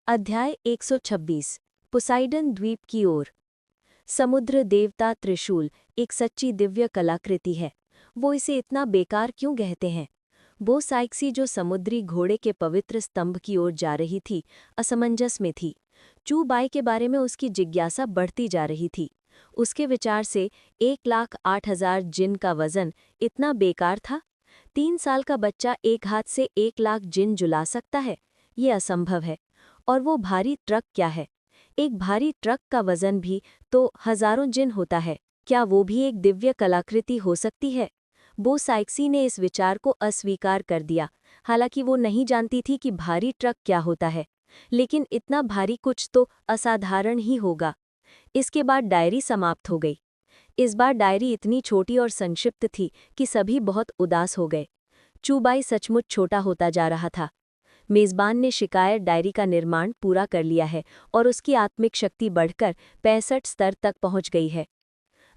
अध्याय 126 पोसाइडन द्वीप की ओर। समुद्र देवता त्रिशूल एक सच्ची दिव्य कलाकृति है। वो इसे इतना बेकार क्यों कहते हैं? वो साइक्सी जो समुद्री घोड़े के पवित्र स्तंभ की ओर जा रही थी, असमंजस में थी। चू बाई के बारे में उसकी जिज्ञासा बढ़ती जा रही थी। उसके विचार से 1,08,000 जिन का वजन इतना बेकार था। 3 साल का बच्चा एक हाथ से 1,00,000 जिन जुला सकता है? ये असंभव है। और वो भारी ट्रक क्या है? एक भारी ट्रक का वजन भी तो हजारों जिन होता है। क्या वो भी एक दिव्य कलाकृति हो सकती है? बो साइक्सी ने इस विचार को अस्वीकार कर दिया। हालांकि वो नहीं जानती थी कि भारी ट्रक क्या होता है, लेकिन इतना भारी कुछ तो असाधारण ही होगा। इसके बाद डायरी समाप्त हो गई। इस बार डायरी इतनी छोटी और संक्षिप्त थी कि सभी बहुत उदास हो गए। चूबाई सचमुच छोटा होता जा रहा था। मेज़बान ने शिकायत डायरी का निर्माण पूरा कर लिया है और उसकी आत्मिक शक्ति बढ़कर 65 स्तर तक पहुंच गई है।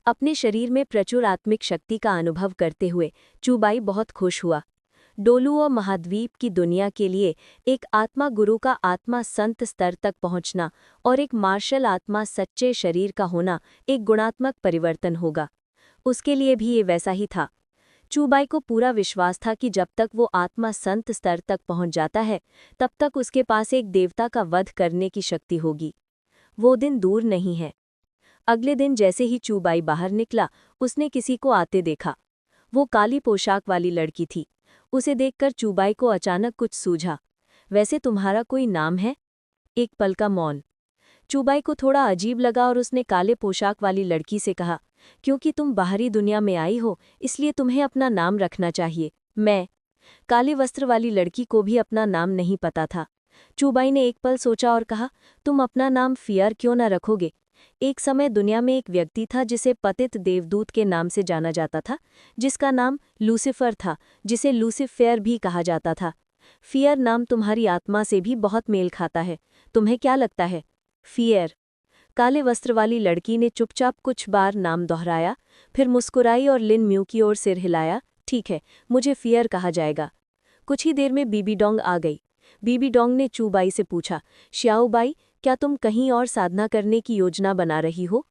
अपने शरीर में प्रचुर आत्मिक शक्ति का अनुभव करते हुए चूबाई बहुत खुश हुआ। डोलू और महाद्वीप की दुनिया के लिए एक आत्मा गुरु का आत्मा संत स्तर तक पहुंचना और एक मार्शल आत्मा सच्चे शरीर का होना एक गुणात्मक परिवर्तन होगा। उसके लिए भी ये वैसा ही था। चूबाई को पूरा विश्वास था कि जब तक वो आत्मा संत स्तर तक पहुंच जाता है, तब तक उसके पास एक देवता का वध करने की शक्ति होगी। वो दिन दूर नहीं है। अगले दिन जैसे ही चूबाई बाहर निकला, उसने किसी को आते देखा। वो काली पोशाक वाली लड़की थी। उसे देखकर चूबाई को अचानक कुछ सूझा। वैसे तुम्हारा कोई नाम है? एक पल का मौन। चूबाई को थोड़ा अजीब लगा और उसने काले पोशाक वाली लड़की से कहा, क्योंकि तुम बाहरी दुनिया में आई हो, इसलिए तुम्हें अपना नाम रखना चाहिए। मैं। काले वस्त्र वाली लड़की को भी अपना नाम नहीं पता था। चूबाई ने एक पल सोचा और कहा, तुम अपना नाम फियर क्यों न रखोगे? एक समय दुनिया में एक व्यक्ति था जिसे पतित देवदूत के नाम से जाना जाता था, जिसका नाम लूसिफर था, जिसे लूसिफेयर भी कहा जाता था। फियर नाम तुम्हारी आत्मा से भी बहुत मेल खाता है। तुम्हें क्या लगता है? फियर। काले वस्त्र वाली लड़की ने चुपचाप कुछ बार नाम दोहराया, फिर मुस्कुराई और लिन म्यू की ओर सिर हिलाया। ठीक है, मुझे फियर कहा जाएगा। कुछ ही देर में बीबी डोंग आ गई। बीबी डोंग ने चूबाई से पूछा, श्याओबाई, क्या तुम कहीं और साधना करने की योजना बना रही हो?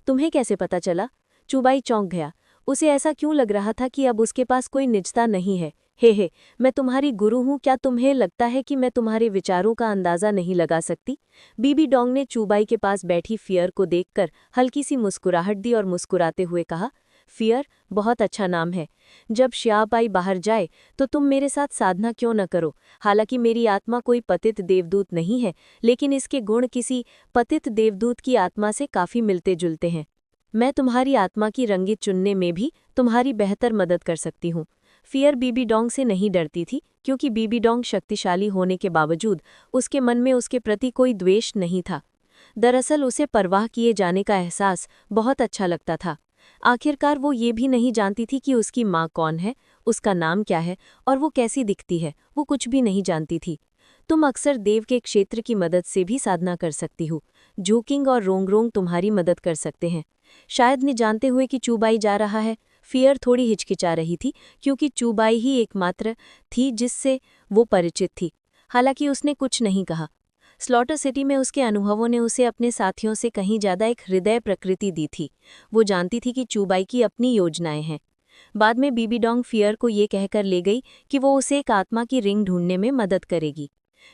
तुम्हें कैसे पता चला? चूबाई चौंक गया। उसे ऐसा क्यों लग रहा था कि अब उसके पास कोई निजता नहीं है। हे, मैं तुम्हारी गुरु हूँ, क्या तुम्हें लगता है कि मैं तुम्हारे विचारों का अंदाजा नहीं लगा सकती? बीबी डोंग ने चूबाई के पास बैठी फियर को देखकर हल्की सी मुस्कुराहट दी और मुस्कुराते हुए कहा, फियर बहुत अच्छा नाम है। जब श्यापाई बाहर जाए तो तुम मेरे साथ साधना क्यों न करो? हालांकि मेरी आत्मा कोई पतित देवदूत नहीं है, लेकिन इसके गुण किसी पतित देवदूत की आत्मा से काफी मिलते जुलते हैं। मैं तुम्हारी आत्मा की रंगीत चुनने में भी तुम्हारी बेहतर मदद कर सकती हूँ। फियर बीबी डोंग से नहीं डरती थी, क्योंकि बीबी डोंग शक्तिशाली होने के बावजूद उसके मन में उसके प्रति कोई द्वेष नहीं था। दरअसल उसे परवाह किए जाने का एहसास बहुत अच्छा लगता था। आखिरकार वो ये भी नहीं जानती थी कि उसकी माँ कौन है, उसका नाम क्या है और वो कैसी दिखती है। वो कुछ भी नहीं जानती थी। तुम अक्सर देव के क्षेत्र की मदद से भी साधना कर सकती हो। जूकिंग और रोंगरोंग तुम्हारी मदद कर सकते हैं। शायद ने जानते हुए कि चूबाई जा रहा है, फियर थोड़ी हिचकिचा रही थी, क्योंकि चूबाई ही एकमात्र थी जिससे वो परिचित थी। हालांकि उसने कुछ नहीं कहा। स्लॉटर सिटी में उसके अनुभवों ने उसे अपने साथियों से कहीं ज्यादा एक हृदय प्रकृति दी थी। वो जानती थी कि चूबाई की अपनी योजनाएं हैं। बाद में बीबी डोंग फियर को ये कहकर ले गई कि वो उसे एक आत्मा की रिंग ढूंढने में मदद करेगी।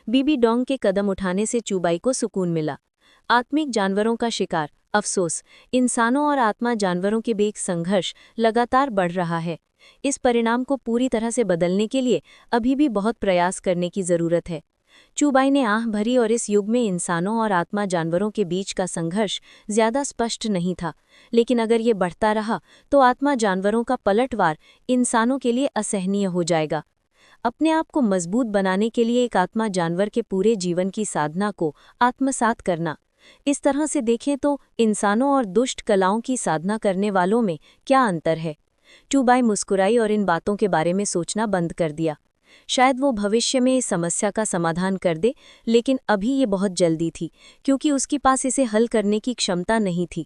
बीबी डोंग के कदम उठाने से चूबाई को सुकून मिला। आत्मिक जानवरों का शिकार, अफसोस, इंसानों और आत्मा जानवरों के बीच संघर्ष लगातार बढ़ रहा है। इस परिणाम को पूरी तरह से बदलने के लिए अभी भी बहुत प्रयास करने की जरूरत है। चूबाई ने आह भरी और इस युग में इंसानों और आत्मा जानवरों के बीच का संघर्ष ज्यादा स्पष्ट नहीं था, लेकिन अगर ये बढ़ता रहा तो आत्मा जानवरों का पलटवार इंसानों के लिए असहनीय हो जाएगा। अपने आप को मजबूत बनाने के लिए एक आत्मा जानवर के पूरे जीवन की साधना को आत्मसात करना। इस तरह से देखें तो इंसानों और दुष्ट कलाओं की साधना करने वालों में क्या अंतर है? चूबाई मुस्कुराई और इन बातों के बारे में सोचना बंद कर दिया। शायद वो भविष्य में इस समस्या का समाधान कर दे, लेकिन अभी ये बहुत जल्दी थी, क्योंकि उसके पास इसे हल करने की क्षमता नहीं थी।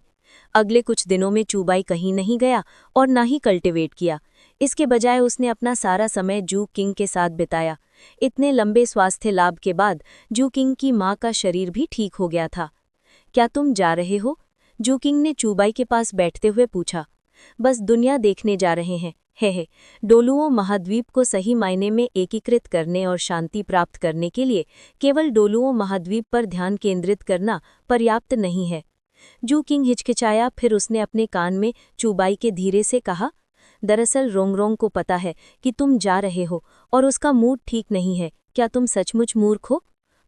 अगले कुछ दिनों में चूबाई कहीं नहीं गया और ना ही कल्टिवेट किया। इसके बजाय उसने अपना सारा समय जू किंग के साथ बिताया। इतने लंबे स्वास्थ्य लाभ के बाद जू किंग की माँ का शरीर भी ठीक हो गया था। क्या तुम जा रहे हो? जू किंग ने चूबाई के पास बैठते हुए पूछा। बस दुनिया देखने जा रहे हैं। हे डोलुओ महाद्वीप को सही मायने में एकीकृत करने और शांति प्राप्त करने के लिए केवल डोलुओ महाद्वीप पर ध्यान केंद्रित करना पर्याप्त नहीं है। जू किंग हिचकिचाया, फिर उसने अपने कान में चूबाई के धीरे से कहा, दरअसल रोंगरोंग को पता है कि तुम जा रहे हो और उसका मूड ठीक नहीं है। क्या तुम सचमुच मूर्ख हो?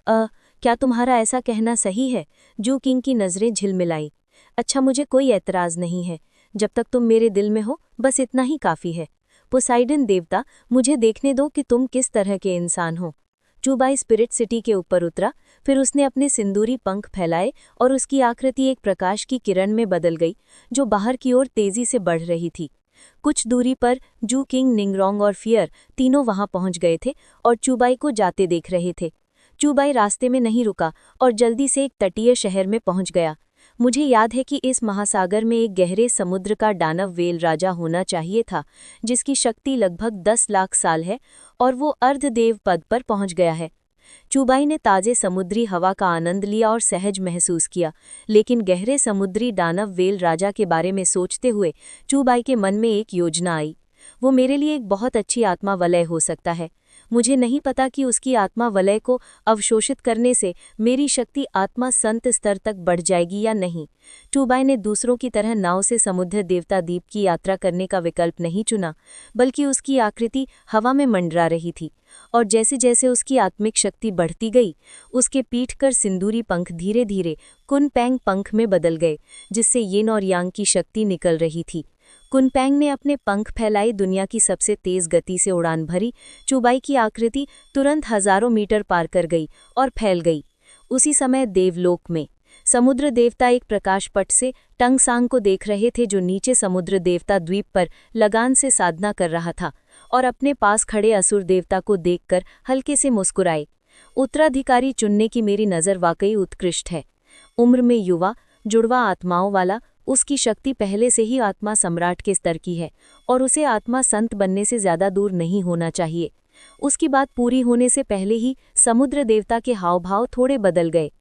क्या तुम्हारा ऐसा कहना सही है? जू किंग की नज़रें झिलमिलाई। अच्छा, मुझे कोई ऐतराज़ नहीं है। जब तक तुम मेरे दिल में हो, बस इतना ही काफ़ी है। पोसाइडन देवता, मुझे देखने दो कि तुम किस तरह के इंसान हो। चूबाई स्पिरिट सिटी के ऊपर उतरा, फिर उसने अपने सिंदूरी पंख फैलाए और उसकी आकृति एक प्रकाश की किरण में बदल गई, जो बाहर की ओर तेजी से बढ़ रही थी। कुछ दूरी पर जू किंग, निंगरोंग और फियर तीनों वहां पहुंच गए थे और चूबाई को जाते देख रहे थे। चूबाई रास्ते में नहीं रुका और जल्दी से एक तटीय शहर में पहुंच गया। मुझे याद है कि इस महासागर में एक गहरे समुद्र का दानव वेल राजा होना चाहिए था, जिसकी शक्ति लगभग 10 लाख साल है, और वो अर्धदेव पद पर पहुंच गया है। चूबाई ने ताजे समुद्री हवा का आनंद लिया और सहज महसूस किया, लेकिन गहरे समुद्री दानव वेल राजा के बारे में सोचते हुए चूबाई के मन में एक योजना आई। वो मेरे लिए एक बहुत अच्छी आत्मा वलय हो सकता है। मुझे नहीं पता कि उसकी आत्मा वलय को अवशोषित करने से मेरी शक्ति आत्मा संत स्तर तक बढ़ जाएगी या नहीं। चूबाई ने दूसरों की तरह नाव से समुद्र देवता द्वीप की यात्रा करने का विकल्प नहीं चुना, बल्कि उसकी आकृति हवा में मंडरा रही थी, और जैसे जैसे उसकी आत्मिक शक्ति बढ़ती गई, उसके पीठ कर सिंदूरी पंख धीरे धीरे कुनपैंग पंख में बदल गए, जिससे यिन और यांग की शक्ति निकल रही थी। कुनपैंग ने अपने पंख फैलाए, दुनिया की सबसे तेज गति से उड़ान भरी। चूबाई की आकृति तुरंत हजारों मीटर पार कर गई और फैल गई। उसी समय देवलोक में समुद्र देवता एक प्रकाश पट से टंगसांग को देख रहे थे, जो नीचे समुद्र देवता द्वीप पर लगान से साधना कर रहा था, और अपने पास खड़े असुर देवता को देखकर हल्के से मुस्कुराए। उत्तराधिकारी चुनने की मेरी नज़र वाकई उत्कृष्ट है। उम्र में युवा, जुड़वा आत्माओं वाला, उसकी शक्ति पहले से ही आत्मा सम्राट के स्तर की है, और उसे आत्मा संत बनने से ज्यादा दूर नहीं होना चाहिए। उसकी बात पूरी होने से पहले ही समुद्र देवता के हाव भाव थोड़े बदल गए।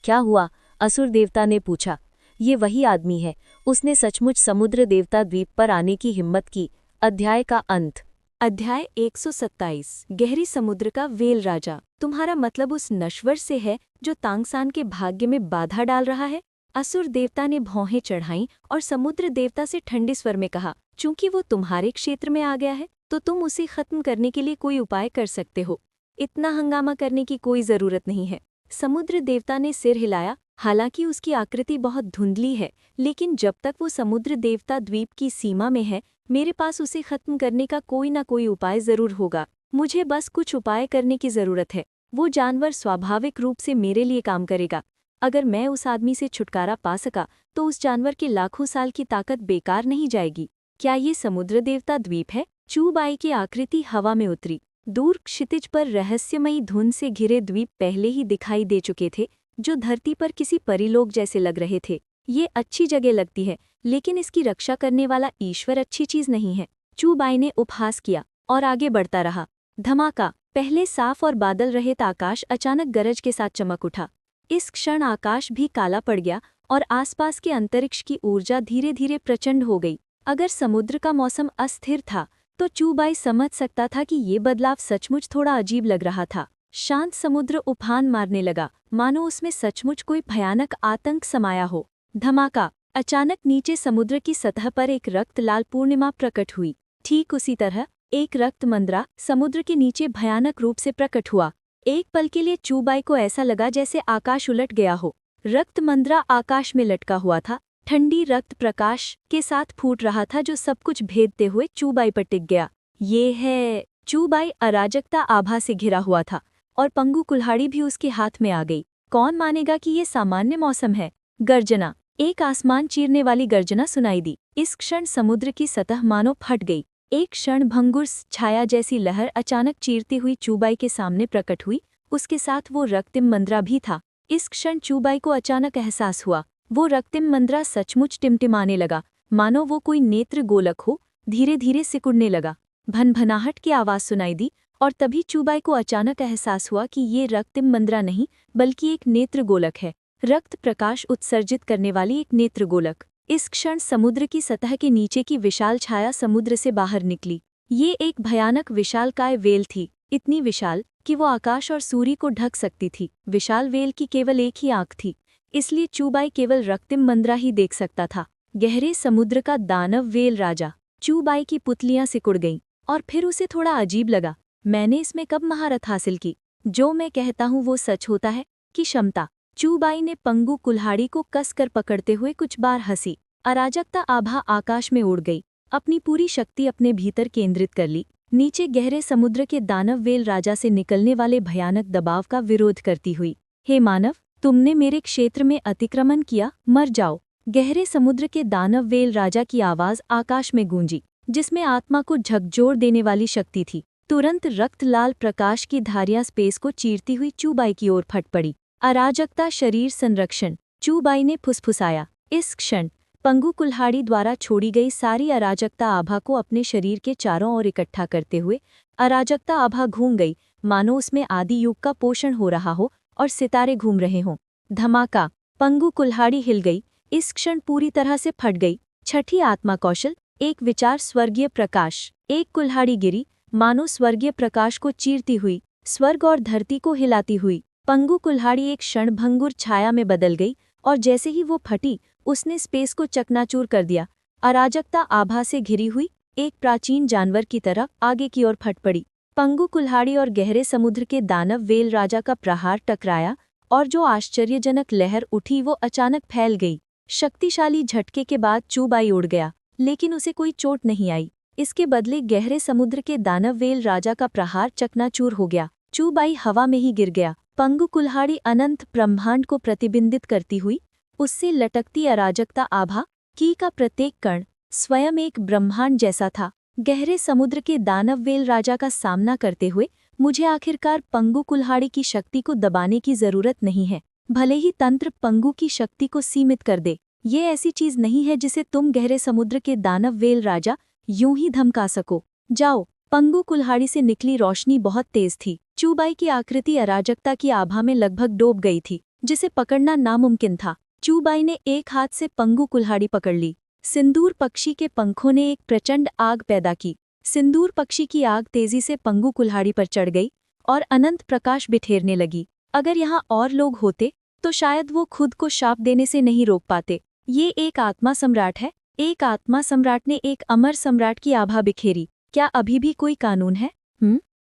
क्या हुआ? असुर देवता ने पूछा। ये वही आदमी है, उसने सचमुच समुद्र देवता द्वीप पर आने की हिम्मत की। अध्याय का अंत। अध्याय 127। गहरी समुद्र का वेल राजा। तुम्हारा मतलब उस नश्वर से है जो तांगसान के भाग्य में बाधा डाल रहा है? असुर देवता ने भौहें चढ़ाईं और समुद्र देवता से ठंडे स्वर में कहा, चूंकि वो तुम्हारे क्षेत्र में आ गया है, तो तुम उसे खत्म करने के लिए कोई उपाय कर सकते हो। इतना हंगामा करने की कोई जरूरत नहीं है। समुद्र देवता ने सिर हिलाया। हालांकि उसकी आकृति बहुत धुंधली है, लेकिन जब तक वो समुद्र देवता द्वीप की सीमा में है, मेरे पास उसे खत्म करने का कोई ना कोई उपाय जरूर होगा। मुझे बस कुछ उपाय करने की जरूरत है। वो जानवर स्वाभाविक रूप से मेरे लिए काम करेगा। अगर मैं उस आदमी से छुटकारा पा सका, तो उस जानवर के लाखों साल की ताकत बेकार नहीं जाएगी। क्या ये समुद्र देवता द्वीप है? चूबाई की आकृति हवा में उतरी। दूर क्षितिज पर रहस्यमयी धुंध से घिरे द्वीप पहले ही दिखाई दे चुके थे, जो धरती पर किसी परिलोक जैसे लग रहे थे। ये अच्छी जगह लगती है, लेकिन इसकी रक्षा करने वाला ईश्वर अच्छी चीज नहीं है। चूबाई ने उपहास किया और आगे बढ़ता रहा। धमाका! पहले साफ और बादल रहित आकाश अचानक गरज के साथ चमक उठा। इस क्षण आकाश भी काला पड़ गया और आसपास के अंतरिक्ष की ऊर्जा धीरे धीरे प्रचंड हो गई। अगर समुद्र का मौसम अस्थिर था, तो चूबाई समझ सकता था कि ये बदलाव सचमुच थोड़ा अजीब लग रहा था। शांत समुद्र उफान मारने लगा, मानो उसमें सचमुच कोई भयानक आतंक समाया हो। धमाका! अचानक नीचे समुद्र की सतह पर एक रक्त लाल पूर्णिमा प्रकट हुई। ठीक उसी तरह एक रक्त मंदरा समुद्र के नीचे भयानक रूप से प्रकट हुआ। एक पल के लिए चूबाई को ऐसा लगा जैसे आकाश उलट गया हो। रक्त मंदरा आकाश में लटका हुआ था, ठंडी रक्त प्रकाश के साथ फूट रहा था, जो सब कुछ भेदते हुए चूबाई पर टिक गया। ये है। चूबाई अराजकता आभा से घिरा हुआ था, और पंगु कुल्हाड़ी भी उसके हाथ में आ गई। कौन मानेगा कि ये सामान्य मौसम है? गर्जना! एक आसमान चीरने वाली गर्जना सुनाई दी। इस क्षण समुद्र की सतह मानो फट गई। एक क्षण भंगुर छाया जैसी लहर अचानक चीरती हुई चूबाई के सामने प्रकट हुई। उसके साथ वो रक्तिम मंदरा भी था। इस क्षण चूबाई को अचानक एहसास हुआ, वो रक्तिम मंदरा सचमुच टिमटिमाने लगा, मानो वो कोई नेत्र गोलक हो। धीरे धीरे सिकुड़ने लगा। भनभनाहट की आवाज सुनाई दी और तभी चूबाई को अचानक एहसास हुआ कि ये रक्तिम मंद्रा नहीं बल्कि एक नेत्र गोलक है, रक्त प्रकाश उत्सर्जित करने वाली एक नेत्र गोलक। इस क्षण समुद्र की सतह के नीचे की विशाल छाया समुद्र से बाहर निकली। ये एक भयानक विशालकाय वेल थी, इतनी विशाल कि वो आकाश और सूर्य को ढक सकती थी। विशाल वेल की केवल एक ही आंख थी, इसलिए चूबाई केवल रक्तिम मंद्रा ही देख सकता था। गहरे समुद्र का दानव वेल राजा। चूबाई की पुतलियां सिकुड़ गईं और फिर उसे थोड़ा अजीब लगा। मैंने इसमें कब महारत हासिल की? जो मैं कहता हूँ वो सच होता है कि क्षमता। चूबाई ने पंगु कुल्हाड़ी को कसकर पकड़ते हुए कुछ बार हंसी। अराजकता आभा आकाश में उड़ गई, अपनी पूरी शक्ति अपने भीतर केंद्रित कर ली, नीचे गहरे समुद्र के दानव वेल राजा से निकलने वाले भयानक दबाव का विरोध करती हुई। हे मानव, तुमने मेरे क्षेत्र में अतिक्रमण किया, मर जाओ। गहरे समुद्र के दानव वेल राजा की आवाज आकाश में गूंजी, जिसमें आत्मा को झकझोर देने वाली शक्ति थी। तुरंत रक्त लाल प्रकाश की धारियां स्पेस को चीरती हुई चूबाई की ओर फट पड़ी। अराजकता शरीर संरक्षण, चूबाई ने फुसफुसाया। इस क्षण पंगु कुल्हाड़ी द्वारा छोड़ी गई सारी अराजकता आभा को अपने शरीर के चारों ओर इकट्ठा करते हुए अराजकता आभा घूम गई, मानो उसमें आदि युग का पोषण हो रहा हो और सितारे घूम रहे हों। धमाका, पंगु कुल्हाड़ी हिल गई, इस क्षण पूरी तरह से फट गई। छठी आत्मा कौशल, एक विचार स्वर्गीय प्रकाश। एक कुल्हाड़ी गिरी, मानो स्वर्गीय प्रकाश को चीरती हुई, स्वर्ग और धरती को हिलाती हुई। पंगु कुल्हाड़ी एक क्षणभंगुर छाया में बदल गई और जैसे ही वो फटी उसने स्पेस को चकनाचूर कर दिया। अराजकता आभा से घिरी हुई एक प्राचीन जानवर की तरह आगे की ओर फट पड़ी। पंगु कुल्हाड़ी और गहरे समुद्र के दानव वेल राजा का प्रहार टकराया और जो आश्चर्यजनक लहर उठी वो अचानक फैल गई। शक्तिशाली झटके के बाद चूबाई उड़ गया, लेकिन उसे कोई चोट नहीं आई। इसके बदले गहरे समुद्र के दानव वेल राजा का प्रहार चकनाचूर हो गया। चूबाई हवा में ही गिर गया। पंगु कुल्हाड़ी अनंत ब्रह्मांड को प्रतिबिंबित करती हुई उससे लटकती अराजकता आभा की का प्रत्येक कण स्वयं एक ब्रह्मांड जैसा था। गहरे समुद्र के दानव वेल राजा का सामना करते हुए मुझे आखिरकार पंगु कुल्हाड़ी की शक्ति को दबाने की जरूरत नहीं है, भले ही तंत्र पंगु की शक्ति को सीमित कर दे। ये ऐसी चीज नहीं है जिसे तुम गहरे समुद्र के दानव वेल राजा यूं ही धमका सको। जाओ। पंगु कुल्हाड़ी से निकली रोशनी बहुत तेज थी। चूबाई की आकृति अराजकता की आभा में लगभग डूब गई थी, जिसे पकड़ना नामुमकिन था। चूबाई ने एक हाथ से पंगु कुल्हाड़ी पकड़ ली। सिंदूर पक्षी के पंखों ने एक प्रचंड आग पैदा की। सिंदूर पक्षी की आग तेजी से पंगु कुल्हाड़ी पर चढ़ गई और अनंत प्रकाश बिखेरने लगी। अगर यहाँ और लोग होते तो शायद वो खुद को शाप देने से नहीं रोक पाते। ये एक आत्मा सम्राट है। एक आत्मा सम्राट ने एक अमर सम्राट की आभा बिखेरी। क्या अभी भी कोई कानून है?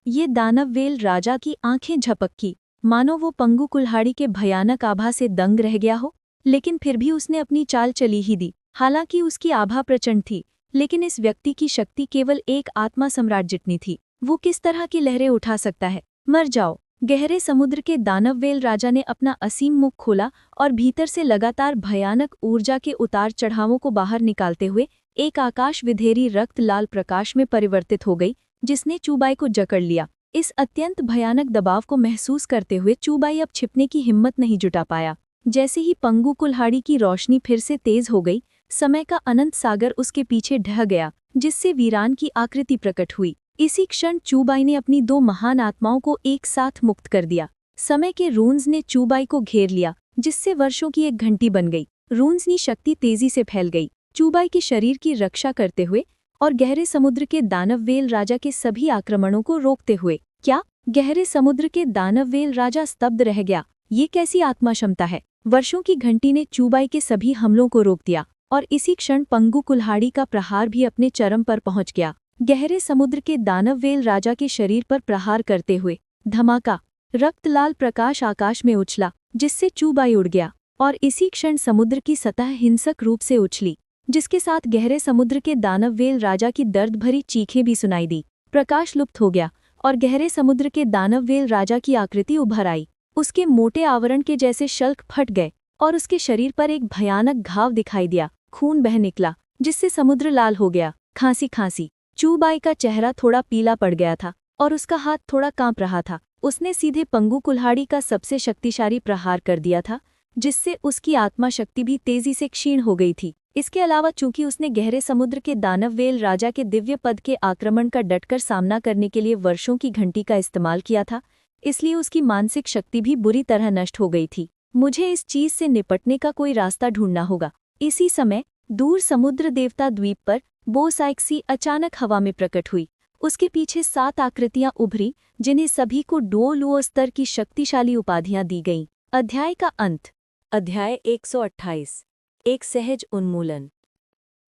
ये दानव वेल राजा की आंखें झपकी, मानो वो पंगु कुल्हाड़ी के भयानक आभा से दंग रह गया हो, लेकिन फिर भी उसने अपनी चाल चली ही दी। हालांकि उसकी आभा प्रचंड थी, लेकिन इस व्यक्ति की शक्ति केवल एक आत्मा सम्राट जितनी थी। वो किस तरह की लहरें उठा सकता है? मर जाओ। गहरे समुद्र के दानव वेल राजा ने अपना असीम मुख खोला और भीतर से लगातार भयानक ऊर्जा के उतार चढ़ावों को बाहर निकालते हुए एक आकाश विधेरी रक्त लाल प्रकाश में परिवर्तित हो गई, जिसने चूबाई को जकड़ लिया। इस अत्यंत भयानक दबाव को महसूस करते हुए चूबाई अब छिपने की हिम्मत नहीं जुटा पाया। जैसे ही पंगु कुल्हाड़ी की रोशनी फिर से तेज हो गई, समय का अनंत सागर उसके पीछे ढह गया, जिससे वीरान की आकृति प्रकट हुई। इसी क्षण चूबाई ने अपनी दो महान आत्माओं को एक साथ मुक्त कर दिया। समय के रून्स ने चूबाई को घेर लिया, जिससे वर्षों की एक घंटी बन गई। रून्स की शक्ति तेजी से फैल गई, चूबाई के शरीर की रक्षा करते हुए और गहरे समुद्र के दानव वेल राजा के सभी आक्रमणों को रोकते हुए। क्या? गहरे समुद्र के दानव वेल राजा स्तब्ध रह गया। ये कैसी आत्मा क्षमता है? वर्षों की घंटी ने चूबाई के सभी हमलों को रोक दिया और इसी क्षण पंगु कुल्हाड़ी का प्रहार भी अपने चरम पर पहुंच गया। गहरे समुद्र के दानव वेल राजा के शरीर पर प्रहार करते हुए धमाका, रक्त लाल प्रकाश आकाश में उछला, जिससे चूबाई उड़ गया और इसी क्षण समुद्र की सतह हिंसक रूप से उछली, जिसके साथ गहरे समुद्र के दानव वेल राजा की दर्द भरी चीखें भी सुनाई दी। प्रकाश लुप्त हो गया और गहरे समुद्र के दानव वेल राजा की आकृति उभर आई। उसके मोटे आवरण के जैसे शल्क फट गए और उसके शरीर पर एक भयानक घाव दिखाई दिया। खून बह निकला, जिससे समुद्र लाल हो गया। खांसी। चूबाई का चेहरा थोड़ा पीला पड़ गया था और उसका हाथ थोड़ा कांप रहा था। उसने सीधे पंगु कुल्हाड़ी का सबसे शक्तिशाली प्रहार कर दिया था, जिससे उसकी आत्मा शक्ति भी तेजी से क्षीण हो गई थी। इसके अलावा चूंकि उसने गहरे समुद्र के दानव व्हेल राजा के दिव्य पद के आक्रमण का डटकर सामना करने के लिए वर्षों की घंटी का इस्तेमाल किया था, इसलिए उसकी मानसिक शक्ति भी बुरी तरह नष्ट हो गई थी। मुझे इस चीज से निपटने का कोई रास्ता ढूंढना होगा। इसी समय दूर समुद्र देवता द्वीप पर बो साइक्सी अचानक हवा में प्रकट हुई। उसके पीछे 7 आकृतियां उभरी, जिन्हें सभी को डोलुओ स्तर की शक्तिशाली उपाधियां दी गईं। अध्याय का अंत। अध्याय 128। एक सहज उन्मूलन।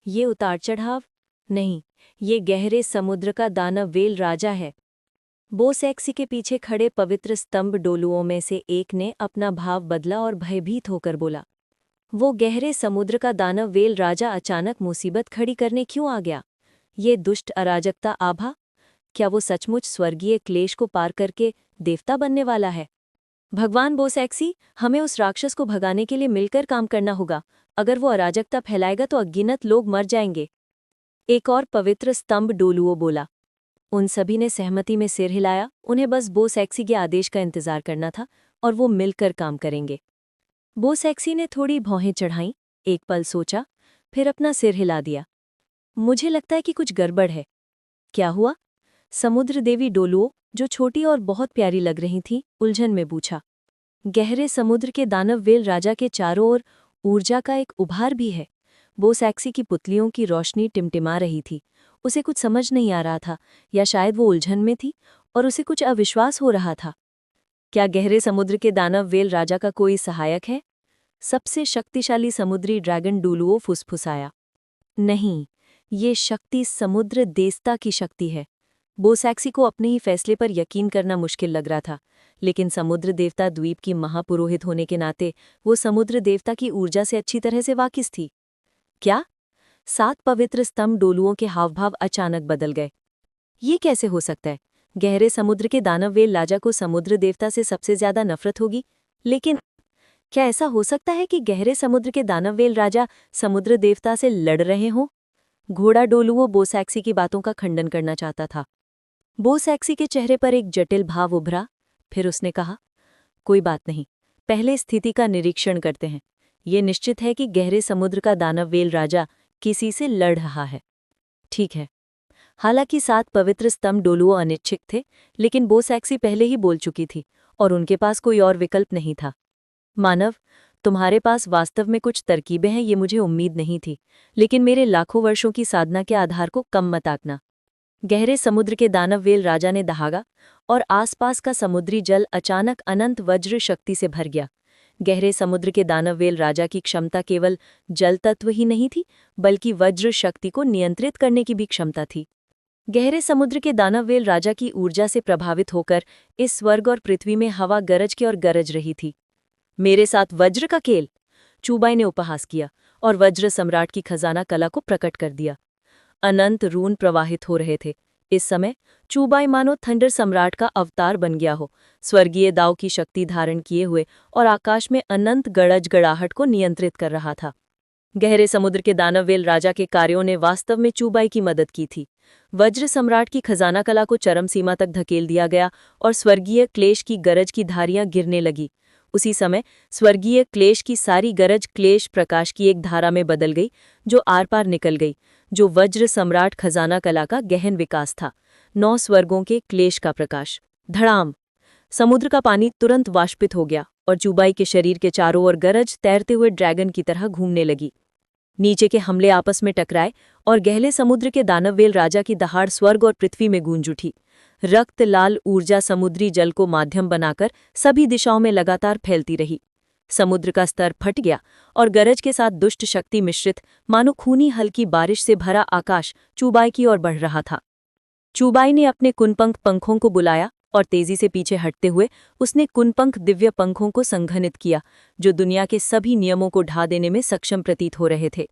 ये उतार चढ़ाव नहीं, ये गहरे समुद्र का दानव व्हेल राजा है। बो सैक्सी के पीछे खड़े पवित्र स्तंभ डोलुओं में से एक ने अपना भाव बदला और भयभीत होकर बोला, वो गहरे समुद्र का दानव व्हेल राजा अचानक मुसीबत खड़ी करने क्यों आ गया? ये दुष्ट अराजकता आभा, क्या वो सचमुच स्वर्गीय क्लेश को पार करके देवता बनने वाला है? भगवान बो सैक्सी, हमें उस राक्षस को भगाने के लिए मिलकर काम करना होगा। अगर वो अराजकता फैलाएगा तो अगिनत लोग मर जाएंगे। एक और पवित्र स्तंभ डोलुओ बोला। उन सभी ने सहमति में सिर हिलाया। उन्हें बस बो सैक्सी के आदेश का इंतजार करना था और वो मिलकर काम करेंगे। बो सैक्सी ने थोड़ी भौहें चढ़ाईं, एक पल सोचा, फिर अपना सिर हिला दिया। मुझे लगता है कि कुछ गड़बड़ है। क्या हुआ? समुद्र देवी डोलुओ, जो छोटी और बहुत प्यारी लग रही थी, उलझन में पूछा। गहरे समुद्र के दानव व्हेल राजा के चारों ओर ऊर्जा का एक उभार भी है। बो सैक्सी की पुतलियों की रोशनी टिमटिमा रही थी। उसे कुछ समझ नहीं आ रहा था, या शायद वो उलझन में थी और उसे कुछ अविश्वास हो रहा था। क्या गहरे समुद्र के दानव व्हेल राजा का कोई सहायक है? सबसे शक्तिशाली समुद्री ड्रैगन डोलुओ फुसफुसाया। नहीं, ये शक्ति समुद्र देवता की शक्ति है। बो सैक्सी को अपने ही फैसले पर यकीन करना मुश्किल लग रहा था, लेकिन समुद्र देवता द्वीप की महापुरोहित होने के नाते वो समुद्र देवता की ऊर्जा से अच्छी तरह से वाकिफ थी। क्या? 7 पवित्र स्तंभ डोलुओं के हावभाव अचानक बदल गए। ये कैसे हो सकता है? गहरे समुद्र के दानव व्हेल राजा को समुद्र देवता से सबसे ज्यादा नफरत होगी, लेकिन क्या ऐसा हो सकता है कि गहरे समुद्र के दानव व्हेल राजा समुद्र देवता से लड़ रहे हों? घोड़ा डोलुओ बो सैक्सी की बातों का खंडन करना चाहता था। बो सैक्सी के चेहरे पर एक जटिल भाव उभरा, फिर उसने कहा, कोई बात नहीं, पहले स्थिति का निरीक्षण करते हैं। ये निश्चित है कि गहरे समुद्र का दानव व्हेल राजा किसी से लड़ रहा है। ठीक है। हालांकि 7 पवित्र स्तंभ डोलुओ अनिच्छुक थे, लेकिन बो सैक्सी पहले ही बोल चुकी थी और उनके पास कोई और विकल्प नहीं था। मानव, तुम्हारे पास वास्तव में कुछ तरकीबें हैं, ये मुझे उम्मीद नहीं थी, लेकिन मेरे लाखों वर्षों की साधना के आधार को कम मत आंकना। गहरे समुद्र के दानव व्हेल राजा ने दहाड़ा और आसपास का समुद्री जल अचानक अनंत वज्र शक्ति से भर गया। गहरे समुद्र के दानव व्हेल राजा की क्षमता केवल जल तत्व ही नहीं थी, बल्कि वज्र शक्ति को नियंत्रित करने की भी क्षमता थी। गहरे समुद्र के दानव व्हेल राजा की ऊर्जा से प्रभावित होकर इस स्वर्ग और पृथ्वी में हवा गरज के और गरज रही थी। मेरे साथ वज्र का खेल? चूबाई ने उपहास किया और वज्र सम्राट की खजाना कला को प्रकट कर दिया। अनंत रून प्रवाहित हो रहे थे। इस समय चूबाई मानो थंडर सम्राट का अवतार बन गया हो, स्वर्गीय दाव की शक्ति धारण किए हुए और आकाश में अनंत गड़ज गड़ाहट को नियंत्रित कर रहा था। गहरे समुद्र के दानव व्हेल राजा के कार्यों ने वास्तव में चूबाई की मदद की थी। वज्र सम्राट की खजाना कला को चरम सीमा तक धकेल दिया गया और स्वर्गीय क्लेश की गरज की धारियां गिरने लगी। उसी समय स्वर्गीय क्लेश की सारी गरज क्लेश प्रकाश की एक धारा में बदल गई, जो आर पार निकल गई, जो वज्र सम्राट खजाना कला का गहन विकास था। 9 स्वर्गों के क्लेश का प्रकाश। धड़ाम! समुद्र का पानी तुरंत वाष्पित हो गया और चूबाई के शरीर के चारों ओर गरज तैरते हुए ड्रैगन की तरह घूमने लगी। नीचे के हमले आपस में टकराए और गहरे समुद्र के दानव व्हेल राजा की दहाड़ स्वर्ग और पृथ्वी में गूंज उठी। रक्त लाल ऊर्जा समुद्री जल को माध्यम बनाकर सभी दिशाओं में लगातार फैलती रही। समुद्र का स्तर फट गया और गरज के साथ दुष्ट शक्ति मिश्रित मानो खूनी हल्की बारिश से भरा आकाश चूबाई की ओर बढ़ रहा था। चूबाई ने अपने कुनपंख पंखों को बुलाया और तेजी से पीछे हटते हुए उसने कुनपंख दिव्य पंखों को संघनित किया, जो दुनिया के सभी नियमों को ढा देने में सक्षम प्रतीत हो रहे थे।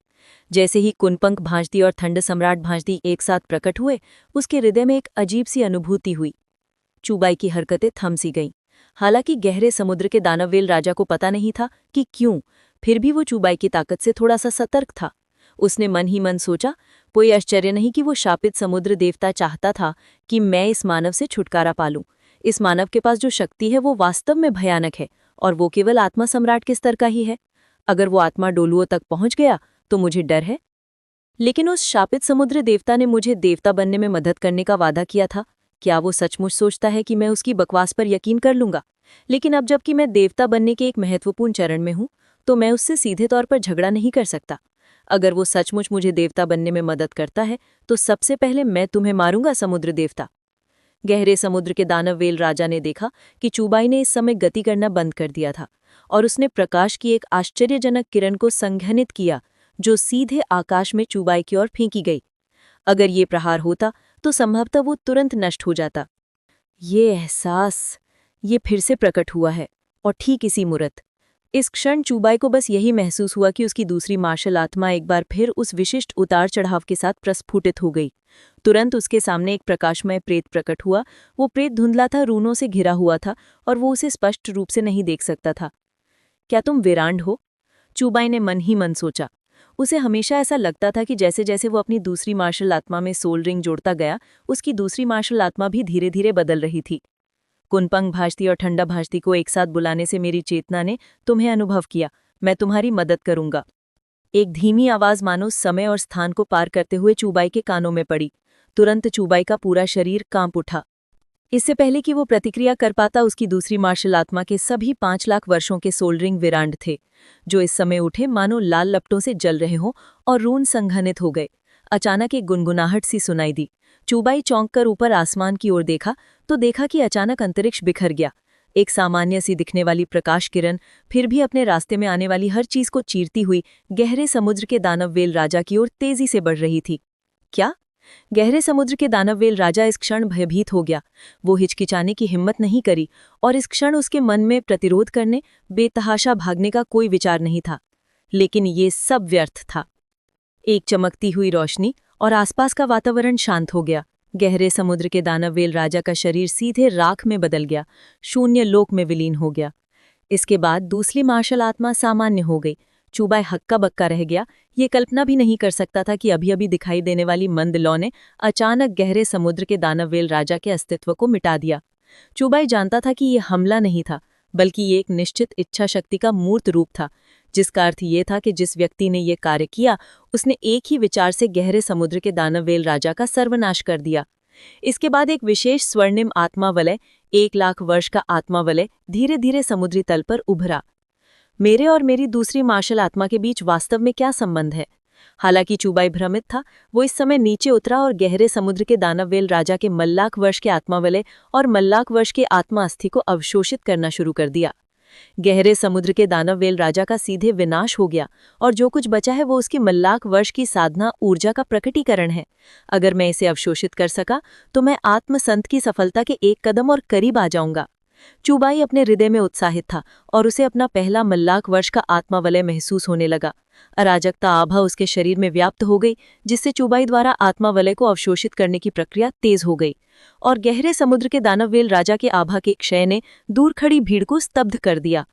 जैसे ही कुनपंख भांजती और थंड सम्राट भांजती एक साथ प्रकट हुए, उसके हृदय में एक अजीब सी अनुभूति हुई। चूबाई की हरकतें थम सी गईं। हालांकि गहरे समुद्र के दानव व्हेल राजा को पता नहीं था कि क्यों, फिर भी वो चूबाई की ताकत से थोड़ा सा सतर्क था। उसने मन ही मन सोचा, कोई आश्चर्य नहीं कि वो शापित समुद्र देवता चाहता था कि मैं इस मानव से छुटकारा पालूं। इस मानव के पास जो शक्ति है वो वास्तव में भयानक है और वो केवल आत्मा सम्राट के स्तर का ही है। अगर वो आत्मा डोलुओं तक पहुंच गया तो मुझे डर है। लेकिन उस शापित समुद्र देवता ने मुझे देवता बनने में मदद करने का वादा किया था। क्या वो सचमुच सोचता है कि मैं उसकी बकवास पर यकीन कर लूंगा? लेकिन अब जबकि मैं देवता बनने के एक महत्वपूर्ण चरण में हूं, तो मैं उससे सीधे तौर पर झगड़ा नहीं कर सकता। अगर वो सचमुच मुझे देवता बनने में मदद करता है, तो सबसे पहले मैं तुम्हें मारूंगा, समुद्र देवता। गहरे समुद्र के दानव वेल राजा ने देखा कि चूबाई ने इस समय गति करना बंद कर दिया था, और उसने प्रकाश की एक आश्चर्यजनक किरण को संघनित किया, जो सीधे आकाश में चूबाई की ओर फेंकी गई। अगर ये प्रहार होता, तो संभवतः वो तुरंत नष्ट हो जाता। ये एहसास, ये फिर से प्रकट हुआ है, और ठीक इसी मुहूर्त। इस क्षण चूबाई को बस यही महसूस हुआ कि उसकी दूसरी मार्शल आत्मा एक बार फिर उस विशिष्ट उतार चढ़ाव के साथ प्रस्फुटित हो गई। तुरंत उसके सामने एक प्रकाशमय प्रेत प्रकट हुआ। वो प्रेत धुंधला था, रूनों से घिरा हुआ था, और वो उसे स्पष्ट रूप से नहीं देख सकता था। क्या तुम विरांड हो? चूबाई ने मन ही मन सोचा। उसे हमेशा ऐसा लगता था कि जैसे जैसे वो अपनी दूसरी मार्शल आत्मा में सोल रिंग जोड़ता गया, उसकी दूसरी मार्शल आत्मा भी धीरे धीरे बदल रही थी। कुनपंग भाषती और ठंडा भाषती को एक साथ बुलाने से मेरी चेतना ने तुम्हें अनुभव किया। मैं तुम्हारी मदद करूंगा। एक धीमी आवाज मानो समय और स्थान को पार करते हुए चूबाई के कानों में पड़ी। तुरंत चूबाई का पूरा शरीर कांप उठा। इससे पहले कि वो प्रतिक्रिया कर पाता, उसकी दूसरी मार्शल आत्मा के सभी 5 लाख वर्षों के सोल्डरिंग विरांड थे, जो इस समय उठे मानो लाल लपटों से जल रहे हों और रून संघनित हो गए। अचानक एक गुनगुनाहट सी सुनाई दी। चूबाई चौंक कर ऊपर आसमान की ओर देखा, तो देखा कि अचानक अंतरिक्ष बिखर गया। एक सामान्य सी दिखने वाली प्रकाश किरण फिर भी अपने रास्ते में आने वाली हर चीज को चीरती हुई गहरे समुद्र के दानव वेल राजा की ओर तेजी से बढ़ रही थी। क्या? गहरे समुद्र के दानववेल राजा इस क्षण भयभीत हो गया। वो हिचकिचाने की हिम्मत नहीं करी, और इस क्षण उसके मन में प्रतिरोध करने, बेतहाशा भागने का कोई विचार नहीं था। लेकिन ये सब व्यर्थ था। एक चमकती हुई रोशनी और आसपास का वातावरण शांत हो गया। गहरे समुद्र के दानववेल राजा का शरीर सीधे राख में बदल गया, शून्य लोक में विलीन हो गया। इसके बाद दूसरी मार्शल आत्मा सामान्य हो गई। चूबाई हक्का बक्का रह गया। ये कल्पना भी नहीं कर सकता था कि अभी अभी दिखाई देने वाली मंद लौ ने अचानक गहरे समुद्र के दानववेल राजा के अस्तित्व को मिटा दिया। चूबाई जानता था कि ये हमला नहीं था, बल्कि ये एक निश्चित इच्छा शक्ति का मूर्त रूप था, जिसका अर्थ ये था कि जिस व्यक्ति ने ये कार्य किया, उसने एक ही विचार से गहरे समुद्र के दानववेल राजा का सर्वनाश कर दिया। इसके बाद एक विशेष स्वर्णिम आत्मावलय, 1 लाख वर्ष का आत्मावलय, धीरे धीरे समुद्री तल पर उभरा। मेरे और मेरी दूसरी मार्शल आत्मा के बीच वास्तव में क्या संबंध है? हालांकि चूबाई भ्रमित था, वो इस समय नीचे उतरा और गहरे समुद्र के दानववेल राजा के मल्लाख वर्ष के आत्मावलय और मल्लाख वर्ष के आत्मा अस्थि को अवशोषित करना शुरू कर दिया। गहरे समुद्र के दानववेल राजा का सीधे विनाश हो गया, और जो कुछ बचा है वो उसकी मल्लाख वर्ष की साधना ऊर्जा का प्रकटीकरण है। अगर मैं इसे अवशोषित कर सका, तो मैं आत्मसंत की सफलता के एक कदम और करीब आ जाऊंगा। चूबाई अपने हृदय में उत्साहित था, और उसे अपना पहला मल्लाख वर्ष का आत्मावलय महसूस होने लगा। अराजकता आभा उसके शरीर में व्याप्त हो गई, जिससे चूबाई द्वारा आत्मावलय को अवशोषित करने की प्रक्रिया तेज हो गई, और गहरे समुद्र के दानववेल राजा के आभा के क्षय ने दूर खड़ी भीड़ को स्तब्ध कर दिया।